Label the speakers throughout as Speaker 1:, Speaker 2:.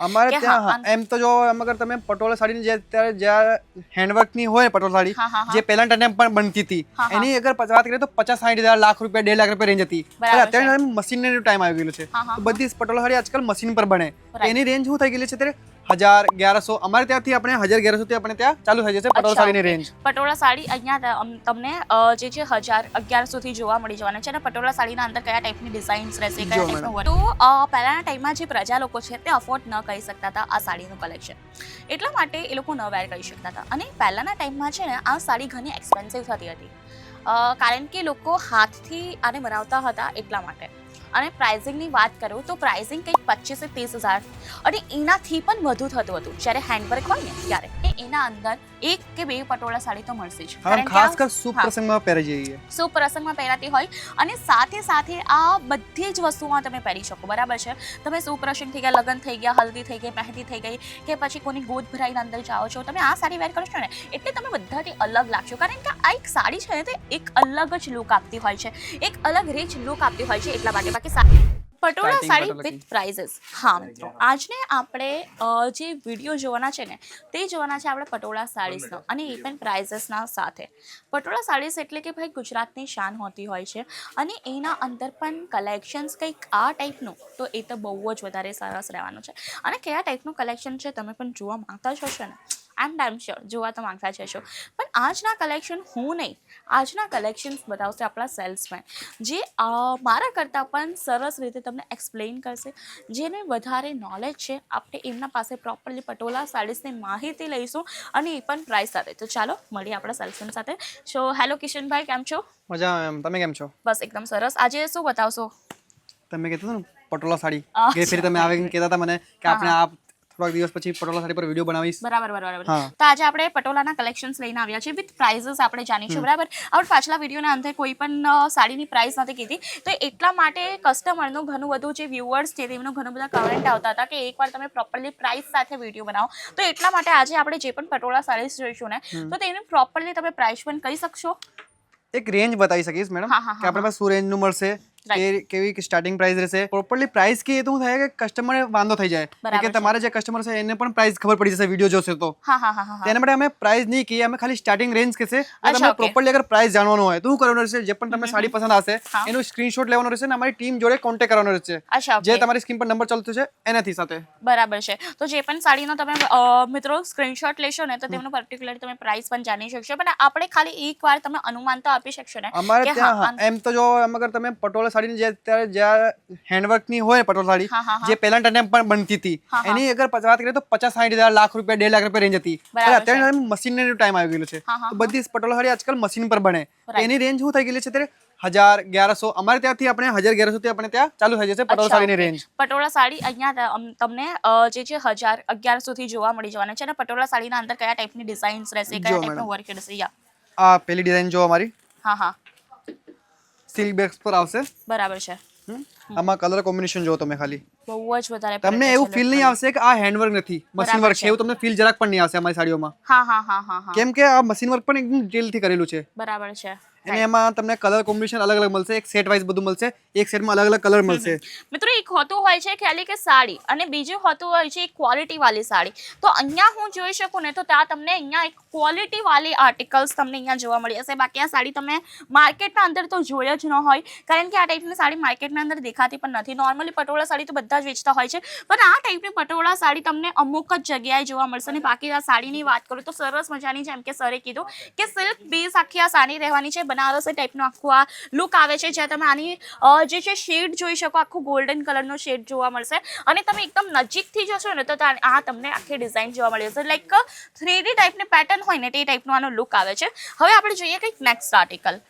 Speaker 1: અમારે ત્યાં એમ તો જો અગર તમે પટોળા સાડીની જે અત્યારે જ્યાં હેન્ડવર્કની હોય પટોળા સાડી જે પહેલા ટાઈમ પણ બનતી હતી એની અગર વાત કરીએ તો 50-60 હજાર લાખ રૂપિયા 1.5 લાખ રૂપિયા રેન્જ હતી. અત્યારે મશીનનો ટાઈમ આવી ગયેલો છે તો બધી પટોળા સાડી આજકાલ મશીન પર બને. એની રેન્જ શું થઈ ગયેલી છે અત્યારે 1000-1100 અમારે ત્યાંથી આપણે 1000-1100 થી આપણે ત્યાં ચાલુ થઈ જશે પટોળા સાડીની રેન્જ.
Speaker 2: પટોળા સાડી અહીંયા તમને જે છે 1000-1100 થી જોવા મળી જવાના છે અને પટોળા સાડીના અંદર કયા ટાઈપની ડિઝાઇન્સ રહેશે કયા ટાઈપનું તો પહેલાના ટાઈમમાં જે પ્રજા લોકો છે તે અફોર્ડ ન કરી શકતા હતા આ સાડીનું કલેક્શન, એટલા માટે એ લોકો ન વેર કરી શકતા હતા. અને પહેલાના ટાઈમમાં છે ને આ સાડી ઘણી એક્સપેન્સિવ થતી હતી કારણ કે લોકો હાથથી આને બનાવતા હતા એટલા માટે. અને પ્રાઇઝિંગની વાત કરું તો પ્રાઇઝિંગ કંઈક 25-30 હજાર અને એનાથી પણ વધુ થતું હતું. જ્યારે હેન્ડવર્ક હોય ને ત્યારે એના અંદર 1 કે 2 પટોળા સાડી તો મળશે જ.
Speaker 1: ખાસ કર શુભ પ્રસંગમાં પહેરી જઈએ,
Speaker 2: શુભ પ્રસંગમાં પહેરાતી હોય અને સાથે સાથે આ બધી જ વસ્તુમાં તમે પહેરી શકો. બરાબર છે, તમે શુભ પ્રસંગ થઈ ગયા, લગ્ન થઈ ગયા, હલ્દી થઈ ગઈ, મહેંદી થઈ ગઈ કે પછી કોની ગોદ ભરાઈને અંદર જાઓ છો, તમે આ સાડી વેર કરો છો ને એટલે તમે બધાથી અલગ લાગશો. કારણ કે આ એક સાડી છે ને તે એક અલગ જ લુક આપતી હોય છે, એક અલગ રીચ લુક આપતી હોય છે એટલા માટે. Patola sari with prices. હા મિત્રો, આજને આપણે જે વિડીયો જોવાના છે ને તે જોવાના છે આપણે પટોળા સાડીસનો અને એ પણ પ્રાઇઝીસના સાથે. પટોળા સાડીસ એટલે કે ભાઈ ગુજરાતની શાન હોતી હોય છે અને એના અંદર પણ કલેક્શન્સ કંઈક આ ટાઈપનું તો એ તો બહુ જ વધારે સરસ રહેવાનું છે. અને કયા ટાઈપનું કલેક્શન છે તમે પણ જોવા માંગતા જ હશો ને, આઈ એમ શ્યોર જોવા તો માંગતા જ હશો. પણ આજના કલેક્શન હું નહીં, આજના કલેક્શન્સ બતાવશે આપણા સેલ્સમેન જે મારા કરતાં પણ સરસ રીતે તમને એક્સપ્લેન કરશે, જેને વધારે નોલેજ છે. આપણે એમના પાસે પ્રોપરલી પટોળા સાડીસની માહિતી લઈશું અને એ પણ પ્રાઇસ સાથે. તો ચાલો મળીએ આપણા સેલ્સમેન સાથે. સો હેલો કિશનભાઈ, કેમ છો?
Speaker 1: મજામાં, તમે કેમ છો?
Speaker 2: બસ એકદમ સરસ. આજે શું બતાવશો?
Speaker 1: તમે કીધું ને પટોળા સાડી, ગઈ ફેરી તમે આવીને કહેતા હતા મને કે આપણે આ થોડાક દિવસ પછી પટોળા સાડી પર વિડીયો બનાવીશ.
Speaker 2: બરાબર. તો આજે આપણે પટોળાના કલેક્શન્સ લઈને આવ્યા છીએ વિથ પ્રાઇઝીસ આપણે જાણીશું. બરાબર, આપણે પાછલા વિડીયોના અંતે કોઈ પણ સાડીની પ્રાઇસ નથી કીધી તો એટલા માટે કસ્ટમરનું ઘણું બધું જે વ્યુઅર્સ છે તેમનું ઘણું બધા કમેન્ટ આવતા હતા કે એકવાર તમે પ્રોપરલી પ્રાઇસ સાથે વિડીયો બનાવો. તો એટલા માટે આજે આપણે જે પણ પટોળા સાડીસ જોઈશું ને તો તેની પ્રોપરલી તમે પ્રાઇસ પણ કહી શકશો?
Speaker 1: એક રેન્જ બતાવી શકીશ મેડમ કે આપણા પાસે શું રેન્જનું મળશે, કેવી સ્ટાર્ટિંગ પ્રાઇસ રહેશે. પ્રોપરલી પ્રાઇસ કહીએ તો શું થાય કે કસ્ટમરને વાંધો થઈ જાય કે તમારે જે કસ્ટમર છે એને પણ પ્રાઇસ ખબર પડી જશે વિડીયો જોશે તો. તેના માટે અમે પ્રાઇસ નહીં કહીએ, અમે ખાલી સ્ટાર્ટિંગ રેન્જ કહેશે. તમે પ્રોપરલી અગર પ્રાઇસ જાણવાનું હોય તો શું કરવાનું રહેશે, જે પણ તમને સાડી પસંદ આવશે એનું સ્ક્રીનશોટ લેવાનો રહેશે અને અમારી ટીમ જોડે કોન્ટેક્ટ કરવાનો રહેશે, જે તમારી સ્ક્રીન પર નંબર ચાલતો છે એનાથી સાથે.
Speaker 2: બરાબર છે, તો જે પણ સાડીનો તમે મિત્રો સ્ક્રીનશોટ લેશો ને તો તેમનું પર્ટિક્યુલર તમે પ્રાઇસ પણ જાણી શકશો. પણ આપણે ખાલી એકવાર તમે અનુમાન તો આપી શકશો ને?
Speaker 1: અમારે ત્યાં એમ તો જો અગર તમે પટોળા સાડીની જે અત્યારે જ્યાં હેન્ડવર્કની હોય પટોળા સાડી જે પહેલા ટાઈમ પણ બનતી હતી એની અગર વાત કરીએ તો 50-60 હજાર લાખ રૂપિયા 1.5 લાખ રૂપિયા રેન્જ હતી. અત્યારે મશીનનો ટાઈમ આવી ગયેલો છે તો બધી પટોળા સાડી આજકાલ મશીન પર બને. એની રેન્જ શું થઈ ગયેલી છે અત્યારે 1000-1100 અમારે ત્યાંથી આપણે 1000-1100 થી આપણે ત્યાં ચાલુ થઈ જશે પટોળા સાડીની રેન્જ.
Speaker 2: પટોળા સાડી અહીંયા તમને જે છે 1000-1100 થી જોવા મળી જવાના છે અને પટોળા સાડીના અંદર કયા ટાઈપની ડિઝાઇન્સ રહેશે, કયા ટાઈપનું વર્ક રહેશે?
Speaker 1: આ પહેલી ડિઝાઇન જો અમારી
Speaker 2: હા
Speaker 1: સિલ્ક બેગ્સ પર આવશે.
Speaker 2: બરાબર છે.
Speaker 1: આમાં કલર કોમ્બિનેશન જો તમે ખાલી
Speaker 2: બહુ જ વધારે
Speaker 1: તમને એવું ફીલ નહીં આવશે કે આ હેન્ડવર્ક નથી, મશીન વર્ક છે એવું તમને ફીલ જરાક પણ નહીં આવશે અમારી સાડીઓમાં.
Speaker 2: હા
Speaker 1: કેમ કે આ મશીન વર્ક પણ એકદમ ડિટેલથી કરેલું છે.
Speaker 2: બરાબર છે.
Speaker 1: અને એમાં તમને કલર કોમ્બિનેશન અલગ અલગ મળશે, એક સેટ વાઇઝ બધું મળશે, એક સેટમાં અલગ અલગ કલર મળશે.
Speaker 2: મિત્રો એક હોતું હોય છે ખાલી કે સાડી અને બીજું હોતું હોય છે ક્વોલિટી વાળી સાડી. તો અહીંયા હું જોઈ શકું ને તો ત્યાં તમને અહીંયા એક ક્વોલિટી વાળી આર્ટિકલ્સ તમને અહીંયા જોવા મળી હશે. બાકી આ સાડી તમે માર્કેટના અંદર તો જોઈ જ ન હોય કારણ કે આ ટાઈપની સાડી માર્કેટના અંદર દેખાતી પણ નથી. નોર્મલી પટોળા સાડી તો બધા જ વેચતા હોય છે પણ આ ટાઈપની પટોળા સાડી તમને અમુક જ જગ્યાએ જોવા મળશે. અને બાકી આ સાડીની વાત કરું તો સરસ મજાની જેમ કે સરે કીધું કે સિલ્ક બેઝ આખી આ સાડી રહેવાની છે. બનારસી ટાઈપનો આખું આ લુક આવે છે જ્યાં તમે આની જે છે શેડ જોઈ શકો, આખું ગોલ્ડન કલરનો શેડ જોવા મળશે. અને તમે એકદમ નજીકથી જશો ને તો આ તમને આખી ડિઝાઇન જોવા મળી જશે. લાઈક 3D ટાઈપની પેટર્ન હોય ને તે ટાઈપનો આનો લુક આવે છે. હવે આપણે જોઈએ કંઈક નેક્સ્ટ આર્ટિકલ.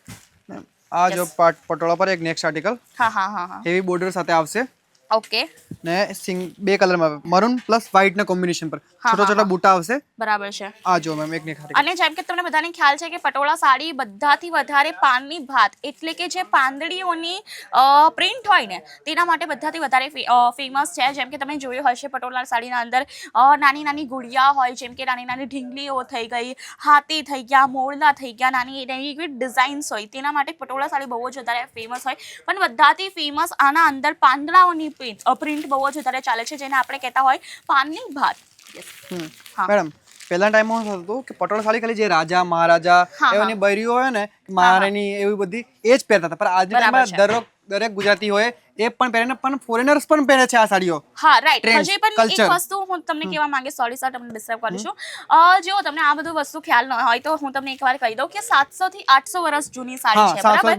Speaker 1: આ જો પટોળા પર એક નેક્સ્ટ આર્ટિકલ હેવી બોર્ડર સાથે આવશે.
Speaker 2: ઓકે.
Speaker 1: ને બે કલરમાં મરૂન પ્લસ વ્હાઇટ ના કોમ્બિનેશન પર છોટા છોટા બૂટા આવશે.
Speaker 2: બરાબર છે.
Speaker 1: આ જો મેમ એક નેક્સ્ટ
Speaker 2: અને જેમ કે તમને બધાને ખ્યાલ છે કે પટોળા સાડી બધાથી વધારે પાનની ભાત એટલે કે જે પાંદડીઓની પ્રિન્ટ હોય ને તેના માટે બધાથી વધારે ફેમસ છે. જેમ કે તમે જોયું હશે પટોળા સાડીના અંદર નાની નાની ગુડિયા હોય, જેમ કે નાની નાની ઢીંગલીઓ થઈ ગઈ, હાથી થઈ ગયા, મોરલા થઈ ગયા, નાની એવી ડિઝાઇન્સ હોય તેના માટે પટોળા સાડી બહુ જ વધારે ફેમસ હોય. પણ બધાથી ફેમસ આના અંદર પાંદડાઓની પ્રિન્ટ બહુ જ વધારે ચાલે છે, જેને આપણે કહેતા હોય પાનની ભાત. હા
Speaker 1: મેડમ પહેલા ટાઈમમાં શું થતું કે પટોળા સાડી ખાલી જે રાજા મહારાજા એવાની બૈરીઓ હોય ને મહારાણી એવી બધી એ જ પહેરતા હતા, પણ આજના ટાઈમમાં દરેક ગુજરાતી હોય એ પણ પહેરે ને, પણ ફોરેનર્સ પણ પહેરે છે આ સાડીઓ.
Speaker 2: હા રાઈટ. હજી પણ એક વસ્તુ હું તમને કહેવા માંગે, સોરી સર તમને ડિસ્ટર્બ કરું છું. જો તમને આ બધું વસ્તુ ખ્યાલ ન હોય તો હું તમને એકવાર કહી દઉં કે 700 થી 800 વર્ષ જૂની સાડી છે, બરાબર?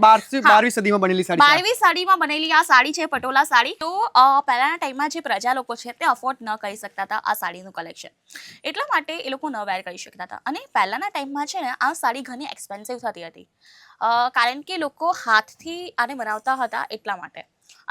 Speaker 1: 12મી સદીમાં બનેલી સાડી.
Speaker 2: 12મી સદીમાં બનેલી આ સાડી છે, પટોળા સાડી. તો પહેલાના ટાઈમમાં જે પ્રજા લોકો છે તે અફોર્ડ ન કરી શકતા હતા આ સાડીનું કલેક્શન, એટલા માટે એ લોકો ન વેર કરી શકતા હતા. અને પહેલાના ટાઈમમાં છે ને આ સાડી ઘણી એક્સપેન્સિવ થતી હતી, કારણ કે લોકો હાથથી આને બનાવતા હતા એટલા માટે.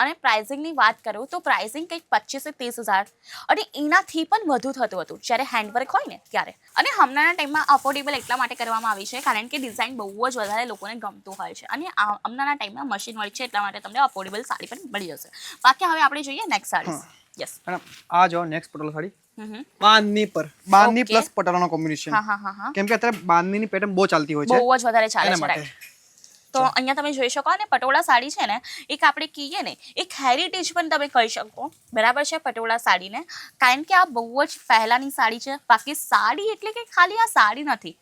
Speaker 2: અને પ્રાઇઝિંગની વાત કરું તો પ્રાઇઝિંગ કંઈક 25 થી 30 હજાર અને એનાથી પણ વધુ થતું હતું જ્યારે હેન્ડવર્ક હોય ને ત્યારે. અને હમણાંના ટાઈમમાં અફોર્ડેબલ એટલા માટે કરવામાં આવી છે કારણ કે ડિઝાઇન બહુ જ વધારે લોકોને ગમતું હોય છે, અને હમણાંના ટાઈમમાં મશીન વર્ક છે એટલા માટે તમને અફોર્ડેબલ સાડી પણ મળી જશે. બાકી હવે આપણે જોઈએ નેક્સ્ટ સાડી. યસ
Speaker 1: મેડમ, આ જો નેક્સ્ટ પટોળા સાડી બાંધની પ્લસ પટોળાનો કોમ્બિનેશન. કેમ કે અત્યારે બાંધની પેટર્ન બહુ ચાલતી હોય છે,
Speaker 2: બહુ જ વધારે ચાલે છે, રાઈટ. તો અહીંયા તમે જોઈ શકો, અને પટોળા સાડી છે ને એક આપણે કહીએ ને એક હેરિટેજ પણ તમે કહી શકો, બરાબર છે પટોળા સાડીને, કારણ કે આ બહુ જ પહેલાની સાડી છે. બાકી સાડી એટલે કે ખાલી આ સાડી નથી,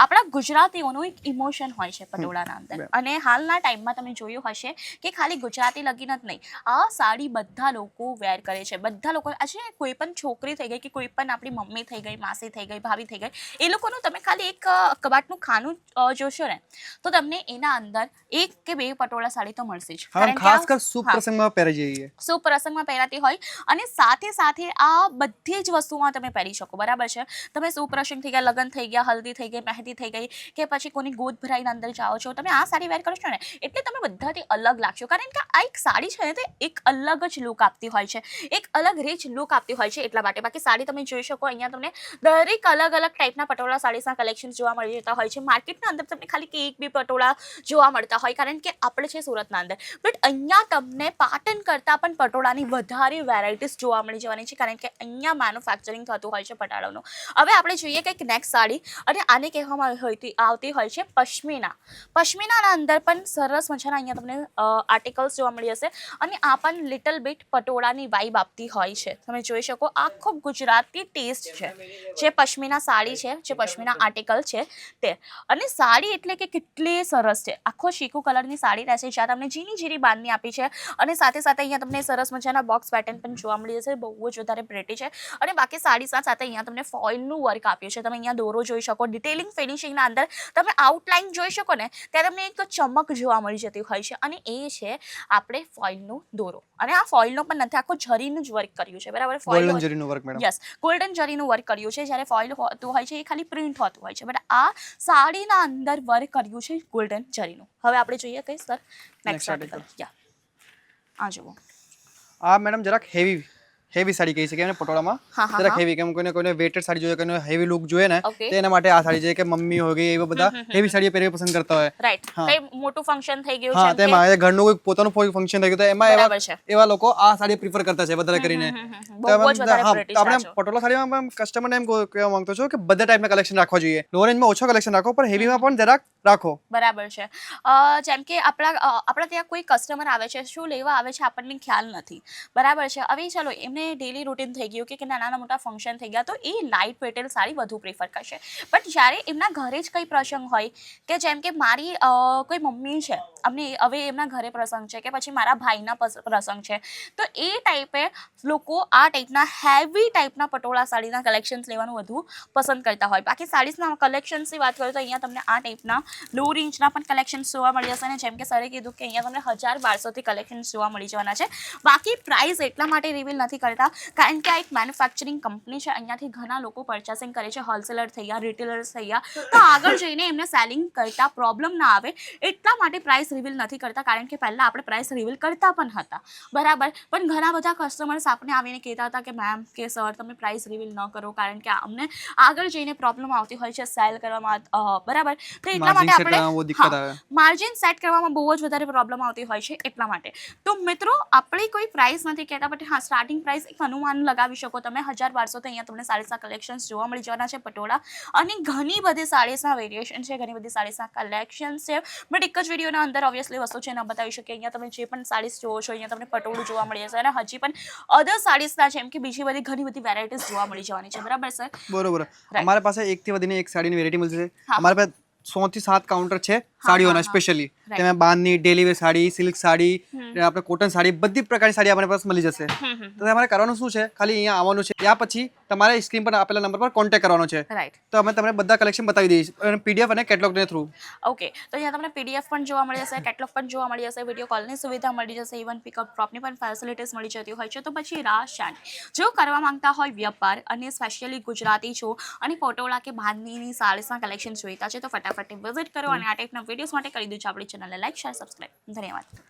Speaker 2: આપણા ગુજરાતીઓનું એક ઇમોશન હોય છે પટોળાના અંદર. અને હાલના ટાઈમમાં તમે જોયું હશે કે ખાલી ગુજરાતી લગીન જ નહીં, આ સાડી બધા લોકો વેર કરે છે. બધા લોકો આજે કોઈ પણ છોકરી થઈ ગઈ કે કોઈ પણ આપણી મમ્મી થઈ ગઈ, માસી થઈ ગઈ, ભાભી થઈ ગઈ, એ લોકોનું તમે ખાલી એક કબાટનું ખાનું જોશો ને તો તમને એના અંદર એક કે બે પટોળા સાડી તો મળશે જ.
Speaker 1: ખાસ કર શુભ પ્રસંગમાં પહેરી જઈએ,
Speaker 2: શુભ પ્રસંગમાં પહેરાતી હોય, અને સાથે સાથે આ બધી જ વસ્તુમાં તમે પહેરી શકો, બરાબર છે? તમે શુભ પ્રસંગ થઈ ગયા, લગ્ન થઈ ગયા, હલ્દી થઈ ગઈ, મહેંદી થઈ ગઈ, કે પછી કોની ગોદ ભરાઈને અંદર જાઓ છો, તમે આ સાડી વેર કરશો ને એટલે તમે બધાથી અલગ લાગશો, કારણ કે આ એક સાડી છે ને તે એક અલગ જ લુક આપતી હોય છે, એક અલગ રીચ લુક આપતી હોય છે એટલા માટે. બાકી સાડી તમે જોઈ શકો, અહીંયા તમને દરેક અલગ અલગ ટાઈપના પટોળા સાડીના કલેક્શન જોવા મળી જતા હોય છે. માર્કેટના અંદર તમને ખાલી કે એક બે પટોળા જોવા મળતા હોય, કારણ કે આપણે છે સુરતના અંદર, બટ અહીંયા તમને પાટણ કરતાં પણ પટોળાની વધારે વેરાયટીઝ જોવા મળી જવાની છે, કારણ કે અહીંયા મેન્યુફેક્ચરિંગ થતું હોય છે પટોળાનું. હવે આપણે જોઈએ કંઈક નેક્સ્ટ સાડી, અને આને કહેવામાં આવતી હોય છે પશ્મિના. પશ્મિનાના અંદર પણ સરસ મજાના અહીંયા તમને આર્ટિકલ્સ જોવા મળી હશે, અને આ પણ લિટલ બીટ પટોળાની વાઇબ આપતી હોય છે. તમે જોઈ શકો, આખો ગુજરાતી ટેસ્ટ છે જે પશ્મિના સાડી છે, જે પશ્મિના આર્ટિકલ છે તે. અને સાડી એટલે કે કેટલી સરસ છે, આખો શીકુ કલરની સાડી રહેશે, જ્યાં તમને ઝીણી ઝીણી બાંધણી આપી છે, અને સાથે સાથે અહીંયા તમને સરસ મજાના બોક્સ પેટર્ન પણ જોવા મળી જશે, બહુ જ વધારે પ્રેટી છે. અને બાકી સાડી સાથે અહીંયા તમને ફોઇલનું વર્ક આપ્યું છે, તમે અહીંયા દોરો જોઈ શકો, ડિટેલિંગ ફિનિશિંગના અંદર તમે આઉટલાઇન જોઈ શકો ને ત્યારે તમને એક ચમક જોવા મળી જતી હોય છે, અને એ છે આપણે ફોઇલનું દોરો. અને આ ફોઇલનો પણ નથી, આખો જરીનું જ વર્ક કર્યું છે, બરાબર?
Speaker 1: ગોલ્ડન જરીનું વર્ક મેડમ.
Speaker 2: યસ, ગોલ્ડન જરીનું વર્ક કર્યું છે. જ્યારે ફોઇલ હોતું હોય છે એ ખાલી પ્રિન્ટ હોતું હોય છે, બટ આ સાડીના અંદર વર્ક કર્યું છે ગોલ્ડન જરીનું. હવે આપણે જોઈએ કઈ સર નેક્સ્ટ આર્ટિકલ. યા આ જુઓ,
Speaker 1: આ મેડમ જરાક હેવી સાડી કહી શકીએ, પટોળામાં જરાક હેવી. કેમ કોઈને વેટેડ સાડી જોઈએ, કોઈને હેવી લુક જોઈએ ને, તેના માટે આ સાડી છે. કે મમ્મી હોય ગઈ એવા બધા હેવી સાડી પહેરવી પસંદ કરતા હોય, રાઈટ?
Speaker 2: કઈ મોટું ફંક્શન થઈ ગયું
Speaker 1: છે, હા, તેમાં ઘરનું કોઈ પોતાનું ફંક્શન થઈ ગયું તો એમાં એવા લોકો આ સાડી પ્રિફર કરતા છે વધારે કરીને. આપણે પટોળા સાડીમાં કસ્ટમરને એમ કહેવા માંગતો છો કે બધા ટાઈપના કલેક્શન રાખવા જોઈએ, લો રેન્જમાં ઓછો કલેક્શન રાખો, પણ હેવીમાં પણ જરાક રાખો,
Speaker 2: બરાબર છે? જેમ કે આપણા ત્યાં કોઈ કસ્ટમર આવે છે, શું લેવા આવે છે આપણને ખ્યાલ નથી, બરાબર છે? હવે ચાલો એમને ડેલી રૂટીન થઈ ગયું કે નાના મોટા ફંક્શન થઈ ગયા તો એ લાઇટ વેટેડ સાડી વધુ પ્રિફર કરશે. બટ જ્યારે એમના ઘરે જ કંઈ પ્રસંગ હોય, કે જેમ કે મારી કોઈ મમ્મી છે, હવે એમના ઘરે પ્રસંગ છે, કે પછી મારા ભાઈના પ્રસંગ છે, તો એ ટાઈપે લોકો આ ટાઈપના હેવી ટાઈપના પટોળા સાડીના કલેક્શન્સ લેવાનું વધુ પસંદ કરતા હોય. બાકી સાડીઝના કલેક્શન્સની વાત કરું તો અહીંયા તમને આ ટાઈપના લો રેન્જના પણ કલેક્શન્સ જોવા મળી જશે, અને જેમ કે સરે કીધું કે અહીંયા તમને 1000-1200થી કલેક્શન્સ જોવા મળી જવાના છે. બાકી પ્રાઇસ એટલા માટે રિવીલ નથી કરતા કારણ કે આ એક મેન્યુફેક્ચરિંગ કંપની છે, અહીંયાથી ઘણા લોકો પરચેસિંગ કરે છે, હોલસેલર થઈ ગયા, રિટેલર્સ થઈ ગયા, તો આગળ જઈને એમને સેલિંગ કરતા પ્રોબ્લેમ ના આવે એટલા માટે પ્રાઇસ રિવીલ નથી કરતા. કારણ કે પહેલાં આપણે પ્રાઇસ રિવીલ કરતા પણ હતા, બરાબર? પણ ઘણા બધા કસ્ટમર્સ આપણે આવીને કહેતા હતા કે મેમ કે સર તમે પ્રાઇસ રિવીલ ન કરો, કારણ કે અમને આગળ જઈને પ્રોબ્લેમ આવતી હોય છે સેલ કરવામાં, બરાબર? તો એટલા માટે આપણે માર્જિન સેટ કરવામાં બહુ જ વધારે પ્રોબ્લેમ આવતી હોય છે એટલા માટે. તો મિત્રો આપણે કોઈ પ્રાઇસ નથી કહેતા, બટ હા સ્ટાર્ટિંગ પ્રાઇસ ગાઈઝ એક અનુમાન લગાવી શકો તમે 1000-1200 તો અહીંયા તમને સાડીસના કલેક્શન્સ જોવા મળી જવાના છે પટોળા, અને ઘણી બધી સાડીસના વેરિએશન છે, ઘણી બધી સાડીસના કલેક્શન્સ છે, બટ એક જ વિડીયોના અંદર ઓબ્વિયસલી વસ્તુ છે ન બતાવી શકીએ. અહીંયા તમે જે પણ સાડીસ જોવો છો અહીંયા તમને પટોળું જોવા મળી જશે, અને હજી પણ અધર સાડીસના છે એમ કે બીજી બધી ઘણી બધી વેરાયટીઝ જોવા મળી જવાની છે. બરાબર સર?
Speaker 1: બરોબર. અમારી પાસે એકથી વધીને એક સાડીની વેરાયટી મળશે. અમારી પાસે 100 થી 7 કાઉન્ટર છે સાડીઓના સ્પેશિયલી. તેમાં bandhani, daily wear sari, silk sari, આપણે કોટન સાડી, બધી પ્રકારની સાડી આપણી પાસે મળી જશે. તો તમારે કરવાનું શું છે, ખાલી અહીંયા આવવાનું છે, ત્યાં પછી તમારે સ્ક્રીન પર આપેલા નંબર પર કોન્ટેક્ટ કરવાનો છે.
Speaker 2: રાઈટ.
Speaker 1: તો અમે તમને બધા કલેક્શન બતાવી દઈશું પીડીએફ અને કેટલોગને થ્રુ.
Speaker 2: ઓકે, તો અહીંયા તમને પીડીએફ પણ જોવા મળી જશે, કેટલોગ પણ જોવા મળી જશે, વિડીયો કોલની સુવિધા મળી જશે, ઇવન પિકઅપ ડ્રોપની પણ ફેસિલિટીઝ મળી જતી હોય છે. તો પછી રાહ શાની? જો કરવા માંગતા હોય વ્યાપાર અને સ્પેશિયલી ગુજરાતી છો અને પટોળા કે બાંધણીની સાડીસના કલેક્શન જોઈતા છે તો ફટાફટ વિઝિટ કરો, અને આ ટાઈપના વિડીયોઝ માટે કરી દેજો આપણી ચેનલને લાઈક, શેર, સબસ્ક્રાઈબ. ધન્યવાદ.